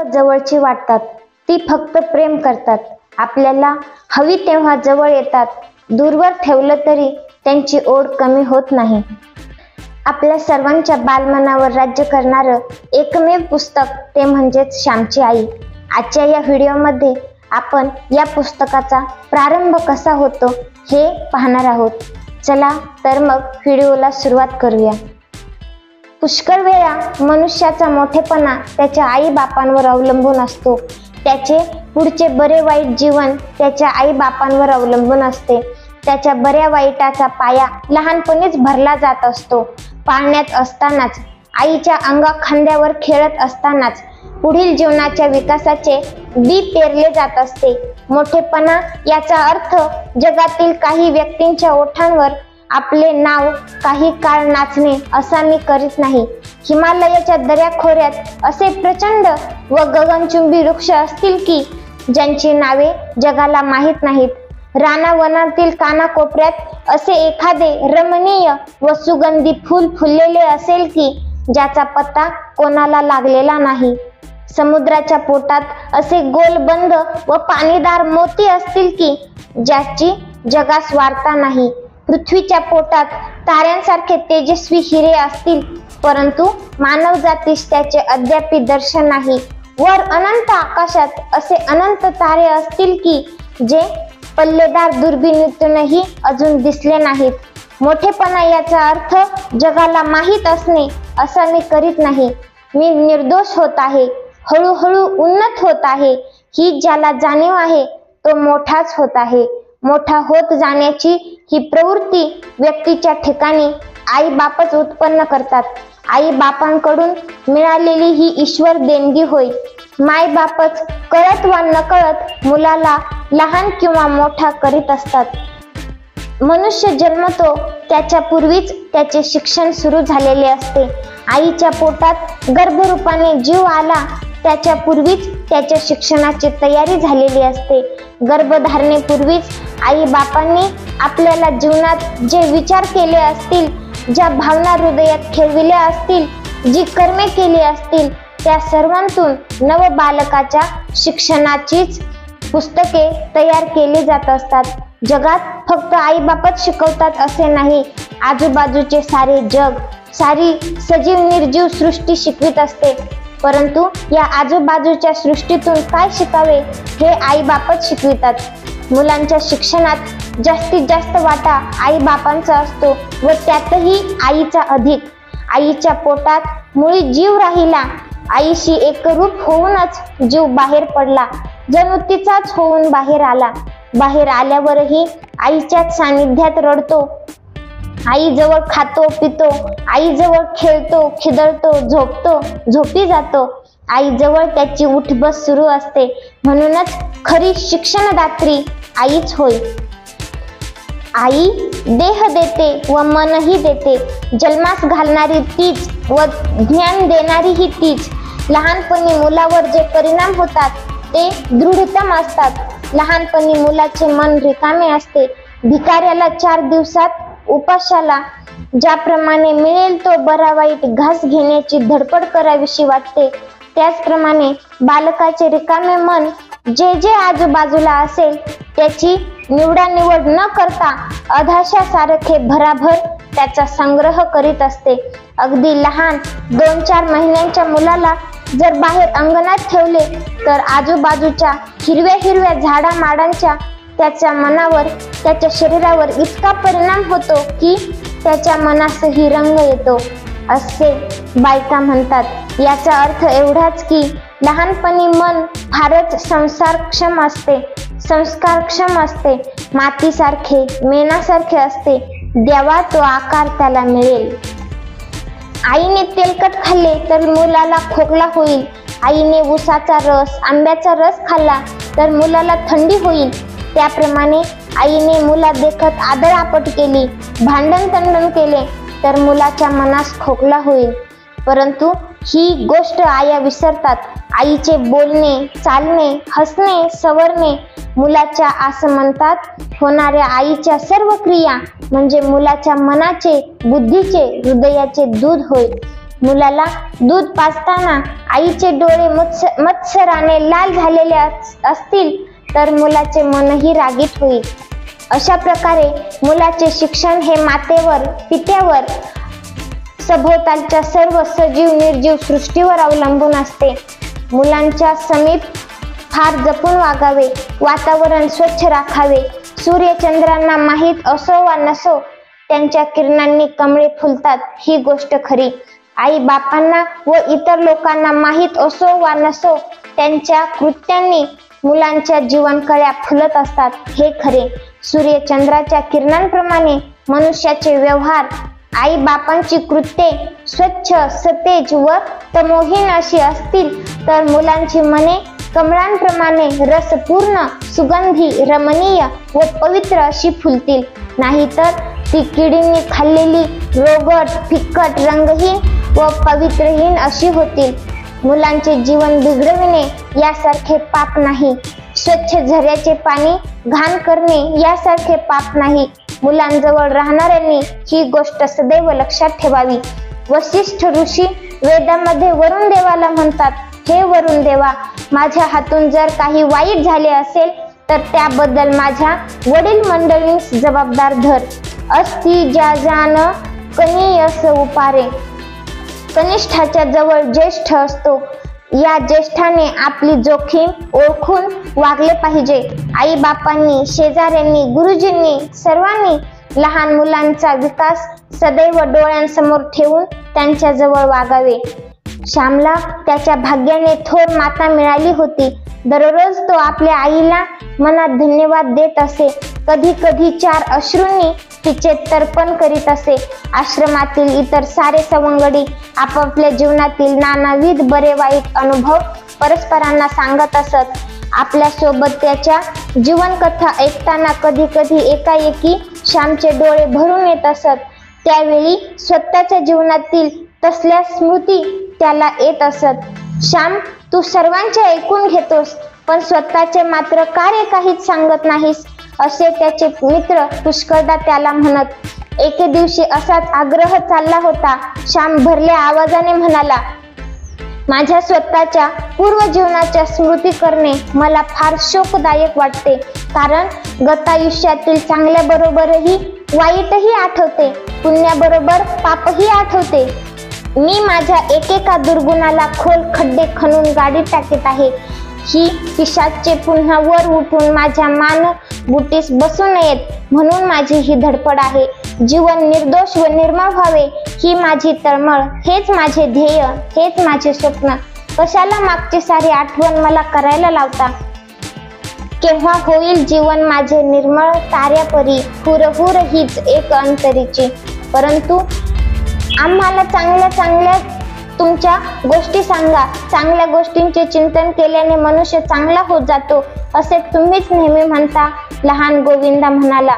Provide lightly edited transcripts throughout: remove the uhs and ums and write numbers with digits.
जवळची वाटतात, ती फक्त प्रेम करतात, आपल्याला हवी तेव्हा जवळ येतात, दूरवर ठेवलं तरी त्यांची ओढ कमी होत नाही. आपल्या सर्वांच्या बालमनावर राज्य करणारं एकमेव पुस्तक ते म्हणजेच श्यामची आई. आजच्या या व्हिडिओमध्ये आपण या पुस्तकाचा प्रारंभ कसा होतो हे पाहणार आहोत. चला तर मग व्हिडिओला सुरुवात करूया. पुष्कळ वेळा मनुष्याचा मोठेपणा त्याच्या आई बापांवर अवलंबून असतो. त्याचे पुढचे बरे वाईट जीवन त्याच्या आई बापांवर अवलंबून असते. त्याच्या बऱ्या वाईटाचा पाया लहानपणीच भरला जात असतो. पाळण्यात असतानाच, आईच्या अंगाखांद्यावर खेळत असतानाच पुढील जीवनाच्या विकासाचे बी पेरले जात असते. मोठेपणा याचा अर्थ जगातील काही व्यक्तींच्या ओठांवर आपले नाव काही काळ नाचणे असा मी करीत नाही. हिमालयाच्या दऱ्याखोऱ्यात असे प्रचंड व गगनचुंबी वृक्ष असतील की ज्यांची नावे जगाला माहीत नाहीत. रानावनातील कानाकोपऱ्यात असे एखादे रमणीय व सुगंधी फूल फुललेले असेल की ज्याचा पत्ता कोणाला लागलेला नाही. समुद्राच्या पोटात असे गोलबंद व पाणीदार मोती असतील की ज्याची जगास वार्ता नाही. पृथ्वीच्या पोटात ताऱ्यांसारखे तेजस्वी हिरे असतील, परंतु मानवजातीस त्याचे अद्याप दर्शन नाही. वर अनंत आकाशात असे अनंत तारे असतील की जे पल्लेदार दुर्बिणीतूनही अजून दिसले नाहीत. मोठेपणा याचा अर्थ जगाला माहीत असणे असा मी करीत नाही. मी निर्दोष होत आहे, हळूहळू उन्नत होत आहे. ही ज्याला जाणीव आहे तो मोठाच होत आहे. मोठा होत जाण्याची ही प्रवृत्ती व्यक्तीच्या ठिकाणी आई बापच उत्पन्न करतात. आई बापांकडून मिळालेली ही ईश्वर देणगी होय. माय बापच कळत वा नकळत मुलाला लहान किंवा मोठा करीत असतात. मनुष्य जन्मतो त्याच्या पूर्वीच त्याचे शिक्षण सुरू झालेले असते. आईच्या पोटात गर्भरूपाने जीव आला त्याच्या पूर्वीच त्याच्या शिक्षणाची तयारी झालेली असते. गर्भधारणेपूर्वीच आई बापांनी आपल्याला जीवनात जे विचार केले असतील, ज्या भावना हृदयात खेळविल्या असतील, जी कर्मे केली असतील, त्या सर्वांतून नव बालकाच्या शिक्षणाचीच पुस्तके तयार केली जात असतात. जगात फक्त आई बापच शिकवतात असे नाही, आजूबाजूचे सारे जग, सारी सजीव निर्जीव सृष्टी शिकवित असते. परंतु या आजूबाजूच्या सृष्टीतून काय शिकावे हे आई बापच शिकवितात. मुलांच्या शिक्षणात जास्तीत जास्त वाटा आई बापांचा असतो व त्यातही आईचा अधिक. आईच्या पोटात मुळी जीव राहिला, आईशी एकरूप होऊनच जीव बाहेर पडला, जणू तिचाच होऊन बाहेर आला. बाहेर आल्यावरही आईच्याच सानिध्यात रडतो, आईजवळ खातो पितो, आईजवळ खेळतो खिदळतो, झोपतो झोपी जातो. आईजवळ त्याची उठबस सुरू असते. म्हणूनच खरी शिक्षणदात्री आईच होय. आई देह देते व मनही देते. जन्मास घालणारी तीच व ज्ञान देणारीही तीच. लहानपणी मुलावर जे परिणाम होतात ते दृढतम असतात. लहानपणी मुलाचे मन रिकामे असते. भिकाऱ्याला 4 दिवसात उपाशाला ज्याप्रमाणे मिळेल तो बरा वाईट घास घेण्याची धडपड करावीशी वाटते, त्याचप्रमाणे बालकाचे रिकामे मन जे जे आजूबाजूला असेल त्याची निवडानिवड न करता अधाशासारखे भराभर त्याचा संग्रह करीत असते. अगदी लहान 2-4 महिन्यांच्या मुलाला जर बाहेर अंगणात ठेवले तर आजूबाजूच्या हिरव्या हिरव्या झाडामाडांच्या त्याच्या मनावर, त्याच्या शरीरावर इतका परिणाम होतो की त्याच्या मनासही रंग येतो असे बायका म्हणतात. याचा अर्थ एवढाच की लहानपणी मन फारच संस्कारक्षम असते. मातीसारखे, मेणासारखे असते. द्यावा तो आकार त्याला मिळेल. आईने तेलकट खाल्ले तर मुलाला खोकला होईल. आईने उसाचा रस, आंब्याचा रस खाल्ला तर मुलाला थंडी होईल. त्याप्रमाणे आईने मुला देखत आदळआपट केली, भांडण तंडण केले तर मुलाच्या मनास खोकला होईल. परंतु ही गोष्ट आया विसरतात. आईचे बोलणे, चालणे, हसणे, सवरणे, मुलाच्या आसमंतात होणाऱ्या आईच्या सर्व क्रिया म्हणजे मुलाच्या मनाचे, बुद्धीचे, हृदयाचे दूध होय. मुलाला दूध पाजताना आईचे डोळे मत्सराने लाल झालेले असतील तर मुलाचे मनही रागीट होईल. अशा प्रकारे मुलाचे शिक्षण हे मातेवर, पित्यावर, सभोवतालच्या सर्व सजीव निर्जीव सृष्टीवर अवलंबून असते. मुलांच्या समीप फार जपून वागावे, वातावरण स्वच्छ राखावे. सूर्यचंद्रांना माहीत असो वा नसो त्यांच्या किरणांनी कमळे फुलतात ही गोष्ट खरी. आई बापांना व इतर लोकांना माहीत असो वा नसो त्यांच्या कृत्यांनी मुलांच्या जीवनकळ्या फुलत असतात हे खरे. सूर्यचंद्राच्या किरणांप्रमाणे मनुष्याचे व्यवहार, आई बापांची कृत्ये स्वच्छ, सतेज व तमोहीन अशी असतील तर मुलांची मने कमळांप्रमाणे रसपूर्ण, सुगंधी, रमणीय व पवित्र अशी फुलतील. नाहीतर ती किडींनी खाल्लेली रोगट, फिक्कट, रंगहीन व पवित्रहीन अशी होतील. मुलांचे जीवन बिघडविणे यासारखे पाप नाही. स्वच्छ झऱ्याचे पाणी घाण करणे यासारखे पाप नाही. मुलांजवळ राहणाऱ्यांनी ही गोष्ट सदैव लक्षात ठेवावी. वसिष्ठ ऋषी वेदामध्ये वरुण देवाला म्हणतात, हे वरुण देवा, माझ्या हातून जर काही वाईट झाले असेल तर त्याबद्दल माझ्या वडील मंडळींस जबाबदार धर. अस्ति ज्या जान कनियस उपारे. कनिष्ठाच्या जवळ ज्येष्ठ असतो. या ज्येष्ठाने आपली जोखीम ओळखून वागले पाहिजे. आई बापांनी, शेजाऱ्यांनी, गुरुजींनी, सर्वांनी लहान मुलांचा विकास सदैव डोळ्यांसमोर ठेवून त्यांच्या जवळ वागावे. श्यामला त्याच्या भाग्याने थोर माता मिळाली होती. दररोज तो आपल्या आईला मनात धन्यवाद देत असे. कधी कधी 4 अश्रूंनी तिचे तर्पण करीत असे. आश्रमातील इतर सारे सवंगडी आपापल्या जीवनातील नानाविध बरे वाईट अनुभव परस्परांना सांगत असत. आपल्या सोबत त्याच्या जीवनकथा ऐकताना कधी कधी एकाएकी श्यामचे डोळे भरून येत असत. त्यावेळी स्वतःच्या जीवनातील तसल्या स्मृती त्याला येत असत. श्याम, तू सर्वांचे ऐकून घेतोस पण स्वतःचे मात्र का रे काहीच सांगत नाहीस, असे त्याचे मित्र पुष्कळदा त्याला म्हणत. एके दिवशी असाच आग्रह चालला होता. श्याम भरल्या आवाजाने म्हणाला, माझ्या स्वतःच्या पूर्व जीवनाच्या स्मृती करणे मला फार शोकदायक वाटते. कारण गतायुष्यातील चांगल्या बरोबरही वाईटही आठवते, पुण्याबरोबर पापही आठवते. मी माझ्या एकेका दुर्गुणाला खोल खड्डे खणून गाडीत टाकीत आहे. ही पिशाचे पुन्हा वर उठून माझ्या मान बुटीस बसू नयेत म्हणून माझी ही धडपड आहे. जीवन निर्दोष व निर्मळ व्हावे ही माझी तळमळ, हेच माझे ध्येय, हेच माझे स्वप्न. कशाला मागची सारी आठवण मला करायला लावता. केव्हा होईल जीवन माझे निर्मळ ताऱ्यापरी, हुरहुर हीच एक अंतरीची. परंतु आम्हाला चांगल्या चांगल्या तुमच्या गोष्टी सांगा. चांगल्या गोष्टींचे चिंतन केल्याने मनुष्य चांगला होत जातो असे तुम्हीच नेहमी म्हणता, लहान गोविंदा म्हणाला.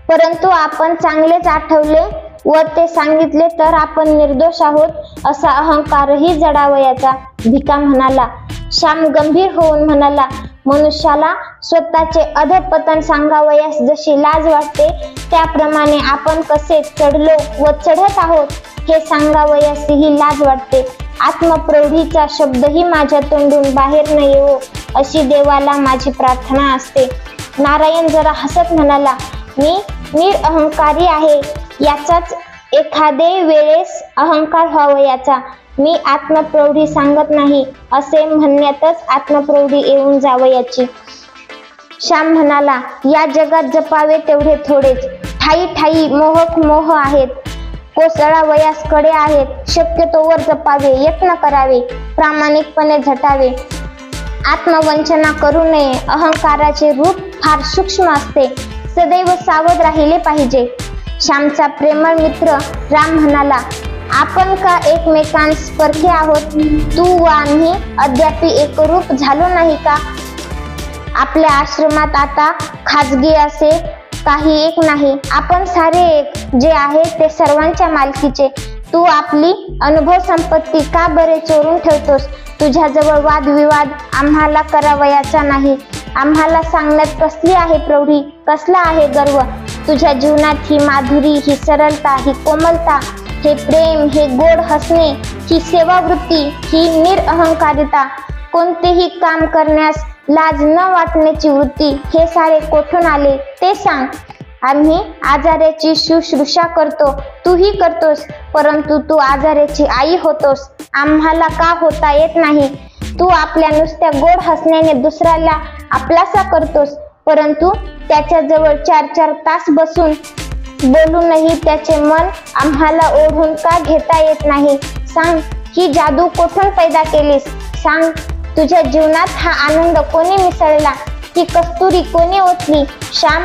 परंतु आपण चांगलेच आठवले व ते सांगितले तर आपण निर्दोष आहोत असा अहंकारही जडावयाचा, भिका म्हणाला. श्याम गंभीर होऊन म्हणाला, मनुष्याला स्वतःचे अधपतन सांगावयास जशी लाज वाटते त्याप्रमाणे आपण कसे चढलो व चढत आहोत हे सांगावयास ही लाज वाटते. आत्मप्रौढीचा शब्दही माझ्या तोंडून बाहेर न येवो अशी देवाला माझी प्रार्थना असते. नारायण जरा हसत म्हणाला, मी निरअहंकारी आहे याचाच एखादे वेळेस अहंकार व्हावयाचा. मी आत्मप्रौढी सांगत नाही असे म्हणण्यातच आत्मप्रौढी येऊन जावयाची. श्याम म्हणाला, या जगात जपावे तेवढे थोडेच. ठाई ठाई मोहक मोह आहेत, कोसळावयास कडे आहेत. शक्यतोवर जपावे, यत्न करावे, प्रामाणिकपणे झटावे. आत्मवंचना करू नये. अहंकाराचे रूप फार सूक्ष्म असते. सदैव सावध राहिले पाहिजे. श्यामचा प्रेमळ मित्र राम म्हणाला, आपण का एकमेकांस परखे आहोत? तू व आम्ही अद्याप एकरूप झालो नाही का? आपल्या आश्रमात आता खाजगी असे काही एक नाही. आपण सारे एक, जे आहे ते सर्वांच्या मालकीचे. तू आपली अनुभव संपत्ती का बरे चोरून ठेवतोस? तुझ्याजवळ वादविवाद आम्हाला करावयाचा नाही. आम्हाला सांगण्यात कसली आहे प्रौढी, कसला आहे गर्व? तुझ्या जीवनात ही माधुरी, ही सरलता, ही कोमलता, हे प्रेम, हे गोड हसणे, ही सेवावृत्ती, ही निरअहंकारिता, कोणतेही काम करण्यास लाज न वाटण्याची वृत्ती, हे सारे कोठून आले ते सांग. आम्ही आजाराची शुश्रूषा करतो, तूही करतोस, परंतु तू आजाराची आई होतोस. आम्हाला का होता येत नाही? तू आपल्या नुसत्या गोड हसण्याने दुसऱ्याला आपलासा करतोस, परंतु त्याच्याजवळ 4-4 तास बसून बोलूनही त्याचे मन आम्हाला ओढून का घेता येत नाही? सांग, ही जादू कोठून पैदा केलीस? सांग, तुझ्या जीवनात हा आनंद कोणी मिसळला? ही कस्तुरी कोणी ओतली? श्याम,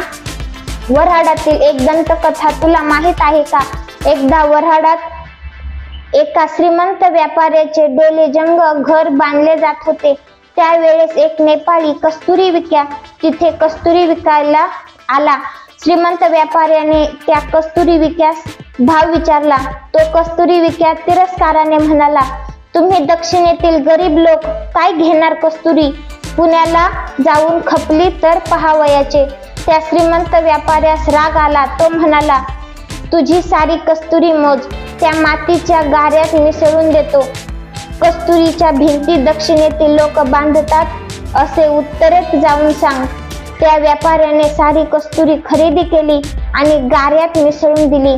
वऱ्हाडातील एक दंतकथा तुला माहित आहे का? एकदा वऱ्हाडात एका श्रीमंत व्यापाऱ्याचे डोलेजंग घर बांधले जात होते. त्यावेळेस एक नेपाळी कस्तुरी विक्या तिथे कस्तुरी विकायला आला. श्रीमंत व्यापाऱ्याने त्या कस्तुरी विक्यास भाव विचारला. तो कस्तुरी विक्या तिरस्काराने म्हणाला, तुम्ही दक्षिणेतील गरीब लोक काय घेणार कस्तुरी? पुण्याला जाऊन खपली तर पहावयाचे. त्या श्रीमंत व्यापाऱ्यास राग आला. तो म्हणाला, तुझी सारी कस्तुरी मोज, त्या मातीच्या गाऱ्यात मिसळून देतो. कस्तुरीच्या भिंती दक्षिणेतील लोक बांधतात असे उत्तरेत जाऊन सांग. त्या व्यापाऱ्याने सारी कस्तुरी खरेदी केली आणि गाऱ्यात मिसळून दिली.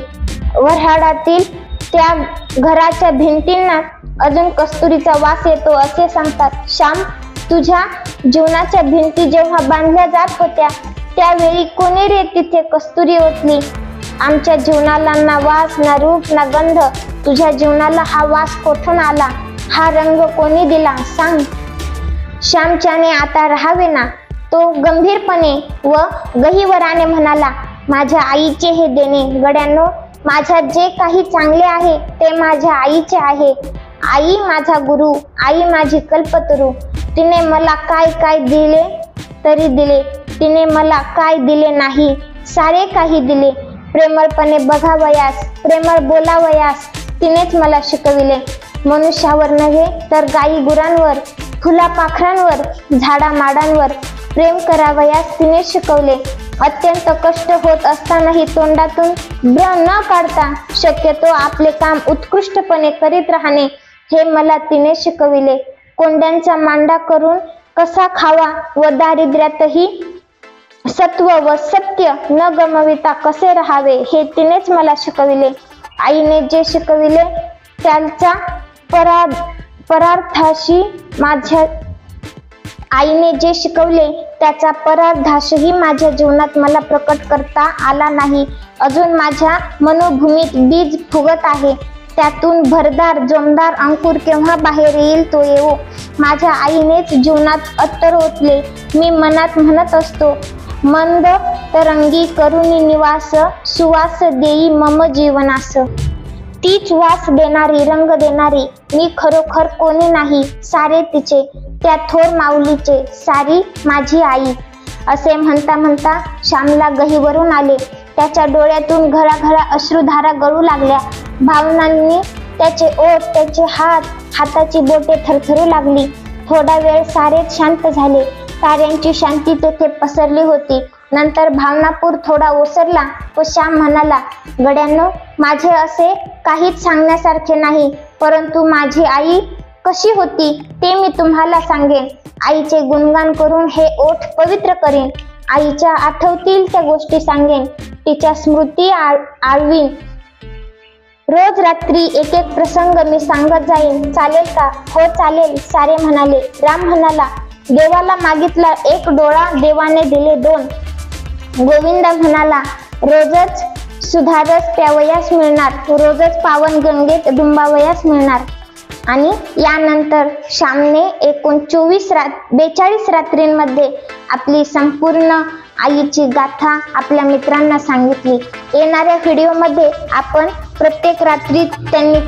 वऱ्हाडातील त्या घराच्या भिंतींना अजून कस्तुरीचा वास येतो असे सांगतात. श्याम, तुझ्या जीवनाच्या भिंती जेव्हा बांधल्या जात होत्या त्यावेळी कोणी रे तिथे कस्तुरी ओतली? आमच्या जीवनाला ना वास, ना रूप, ना गंध. तुझ्या जीवनाला हा वास कोठून आला? हा रंग कोणी दिला? सांग. श्यामच्याने आता राहावे ना. तो गंभीरपणे व गहिवराने म्हणाला, माझ्या आईचे हे देणे. गड्यांनो, माझ्यात जे काही चांगले आहे ते माझ्या आईचे आहे. आई माझा गुरु, आई माझी कल्पतरू. तिने मला काय काय दिले तरी दिले, तिने मला काय दिले नाही, सारे काही दिले. प्रेमळपणे बघावयास, प्रेमळ बोलावयास तिनेच मला शिकविले. मनुष्यावर नव्हे तर गाई गुरांवर, फुलापाखरांवर, झाडामाडांवर प्रेम करावयास तिने शिकवले. अत्यंत कष्ट होत असतानाही तोंडातून ब्र न काढता शक्यतो आपले काम उत्कृष्टपणे करीत राहणे हे मला तिने शिकविले. कोंड्यांचा मांडा करून कसा खावा व दारिद्र्यातही सत्व व सत्य न गमविता कसे राहावे हे तिनेच मला शिकविले. आईने जे शिकविले त्याचा परार्थाशी आईने जे शिकवले त्याचा परार्थाशही माझ्या जीवनात मला प्रकट करता आला नाही. अजून माझ्या मनोभूमीत बीज फुगत आहे. त्यातून भरदार जोमदार अंकुर केव्हा बाहेर येईल तो येवो. माझ्या आईनेच जीवनात अत्तर ओतले. मी मनात म्हणत असतो, मंद तरंगी करुणी निवास, सुवास देई मम जीवनास. तीच वास देणारी, रंग देणारी, मी खरोखर कोणी नाही, सारे तिचे, त्या थोर माऊलीचे, सारी माझी आई. असे म्हणता म्हणता श्यामला गहिवरून आले. त्याच्या डोळ्यातून घळाघळा अश्रुधारा गळू लागल्या. भावनांनी त्याचे ओठ, त्याचे हात, हाताची बोटे थरथरू लागली. थोडा वेळ सारेच शांत झाले. साऱ्यांची शांती तेथे पसरली होती. नंतर भावनापूर थोडा ओसरला व श्याम म्हणाला, गड्यांनो, माझे असे काहीच सांगण्यासारखे नाही, परंतु माझी आई कशी होती ते मी तुम्हाला सांगेन. आईचे गुणगान करून हे ओठ पवित्र करीन. आईच्या आठवतील त्या गोष्टी सांगेन. तिच्या स्मृती आळवीन. रोज रात्री एक एक प्रसंग मी सांगत जाईन. चालेल का? हो चालेल, सारे म्हणाले. राम म्हणाला, देवाला मागितला 1 डोळा, देवाने दिले 2. गोविंदा म्हणाला, रोजच सुधारस प्यावयास मिळणार, रोजच पावन गंगेत डुंबावयास मिळणार. आणि यानंतर श्यामने एकूण 42 रात्रींमध्ये आपली संपूर्ण आईची गाथा आपल्या मित्रांना सांगितली. येणाऱ्या व्हिडिओमध्ये आपण प्रत्येक रात्री त्यांनी